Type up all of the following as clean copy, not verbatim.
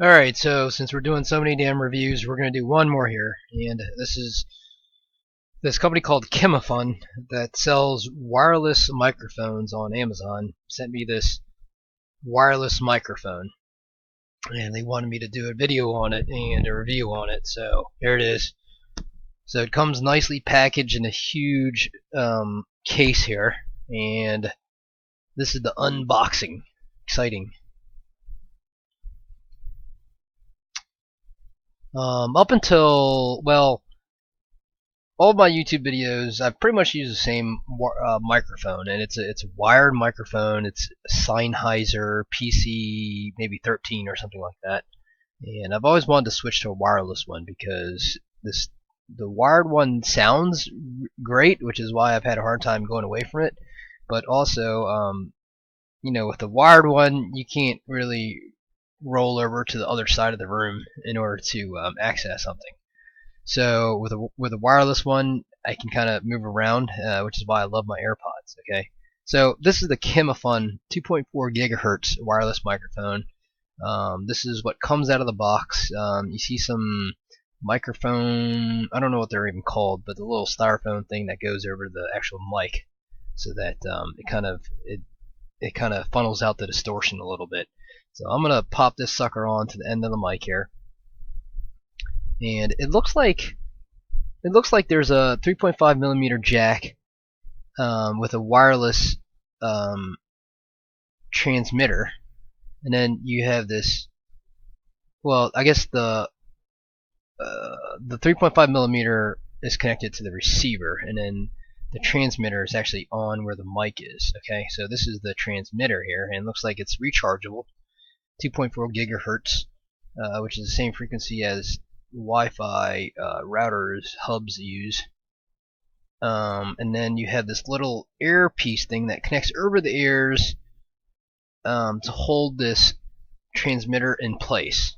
Alright, so since we're doing so many damn reviews, we're going to do one more here. And this is this company called Kimafun that sells wireless microphones on Amazon. Sent me this wireless microphone. And they wanted me to do a video on it and a review on it. So here it is. So it comes nicely packaged in a huge case here. And this is the unboxing. Exciting. Up until, well, all of my YouTube videos, I pretty much use the same microphone, and it's a wired microphone. It's a Sennheiser PC, maybe 13 or something like that. And I've always wanted to switch to a wireless one because the wired one sounds great, which is why I've had a hard time going away from it. But also, with the wired one, you can't really roll over to the other side of the room in order to access something. So with a wireless one, I can kind of move around, which is why I love my AirPods. Okay, so this is the Kimafun 2.4 gigahertz wireless microphone. This is what comes out of the box. You see some microphone, I don't know what they're even called, but the little styrofoam thing that goes over the actual mic, so that it kind of funnels out the distortion a little bit. So I'm gonna pop this sucker on to the end of the mic here, and it looks like there's a 3.5 millimeter jack with a wireless transmitter, and then you have this. Well, I guess the 3.5 millimeter is connected to the receiver, and then the transmitter is actually on where the mic is. Okay, so this is the transmitter here, and it looks like it's rechargeable. 2.4 gigahertz, which is the same frequency as Wi-Fi routers hubs use. And then you have this little earpiece thing that connects over the ears to hold this transmitter in place.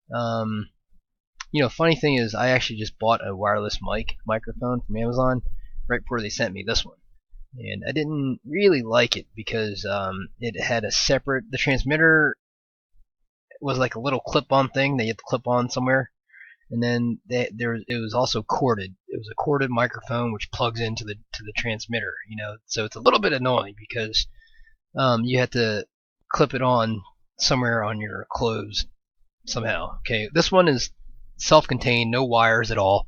Funny thing is, I actually just bought a wireless microphone from Amazon right before they sent me this one. And I didn't really like it because it had a separate. The transmitter was like a little clip-on thing that you had to clip on somewhere, and then it was also corded. It was a corded microphone which plugs into the transmitter. So it's a little bit annoying because you have to clip it on somewhere on your clothes somehow. Okay, this one is self-contained, no wires at all.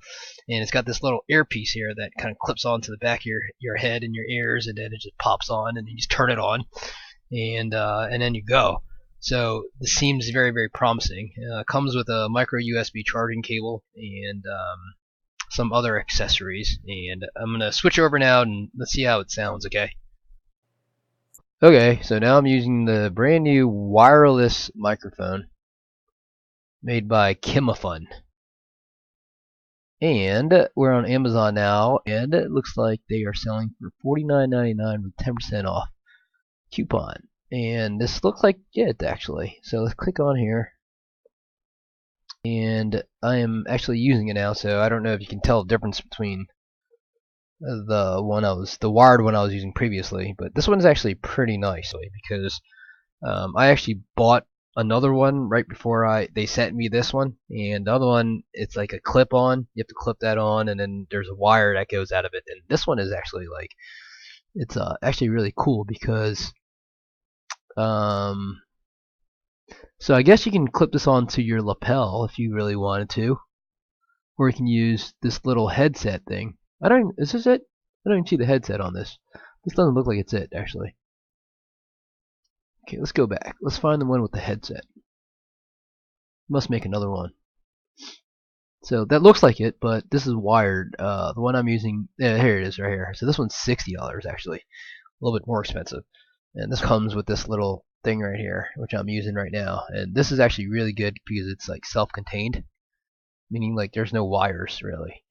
And it's got this little earpiece here that kind of clips onto the back of your head and your ears, and then it just pops on, and you just turn it on, and then you go. So this seems very, very promising. Comes with a micro USB charging cable and some other accessories. And I'm gonna switch over now and let's see how it sounds. Okay. Okay, so now I'm using the brand new wireless microphone made by Kimafun. And we're on Amazon now, and it looks like they are selling for $49.99 with 10% off coupon. And this looks like it actually. So let's click on here, and I am actually using it now. So I don't know if you can tell the difference between the wired one I was using previously, but this one is actually pretty nice because I actually bought another one right before they sent me this one, and the other one, it's like a clip-on. You have to clip that on, and then there's a wire that goes out of it. And this one is actually it's actually really cool because so I guess you can clip this onto your lapel if you really wanted to, or you can use this little headset thing. Is this it? I don't even see the headset on this. This doesn't look like it's it actually. Okay, let's go back. Let's find the one with the headset. Must make another one. So that looks like it, but this is wired. The one I'm using, here it is right here. So this one's $60 actually, a little bit more expensive. And this comes with this little thing right here, which I'm using right now. And this is actually really good because it's like self-contained, meaning like there's no wires really.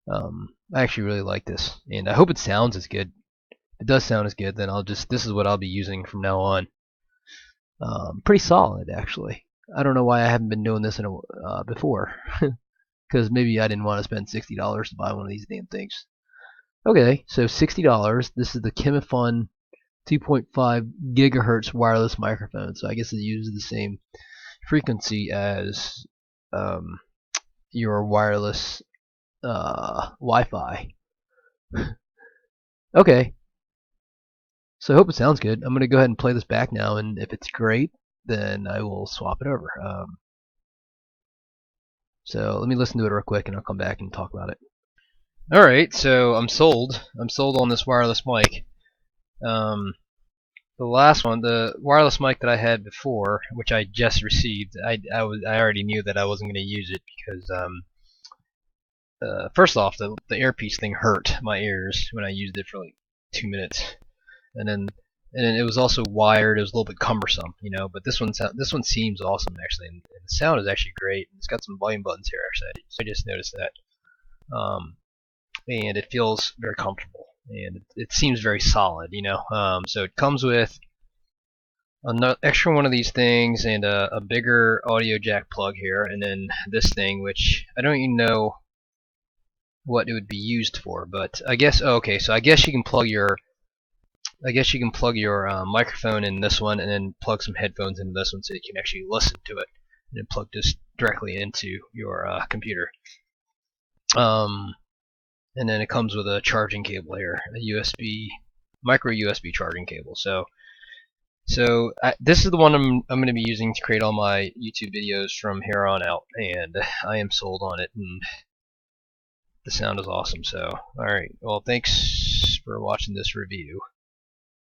I actually really like this, and I hope it sounds as good. If it does sound as good, then this is what I'll be using from now on. Pretty solid actually. I don't know why I haven't been doing this before, because maybe I didn't want to spend $60 to buy one of these damn things. Okay, so $60. This is the Kimafun 2.5 gigahertz wireless microphone. So I guess it uses the same frequency as your wireless Wi-Fi. Okay. So I hope it sounds good. I'm going to go ahead and play this back now, and if it's great, then I will swap it over. So let me listen to it real quick, and I'll come back and talk about it. Alright, so I'm sold. I'm sold on this wireless mic. The last one, the wireless mic that I had before, which I just received, I already knew that I wasn't going to use it because first off, the earpiece thing hurt my ears when I used it for like 2 minutes, and then it was also wired. It was a little bit cumbersome, you know. But this one seems awesome actually, and the sound is actually great. It's got some volume buttons here actually. So I just noticed that, and it feels very comfortable, and it seems very solid, you know. So it comes with an extra one of these things and a bigger audio jack plug here, and then this thing, which I don't even know what it would be used for, but I guess okay. So I guess you can plug your microphone in this one, and then plug some headphones into this one, so you can actually listen to it, and then plug this directly into your computer. And then it comes with a charging cable here, a micro USB charging cable. So this is the one I'm going to be using to create all my YouTube videos from here on out, and I am sold on it, and the sound is awesome. So, alright, well, thanks for watching this review.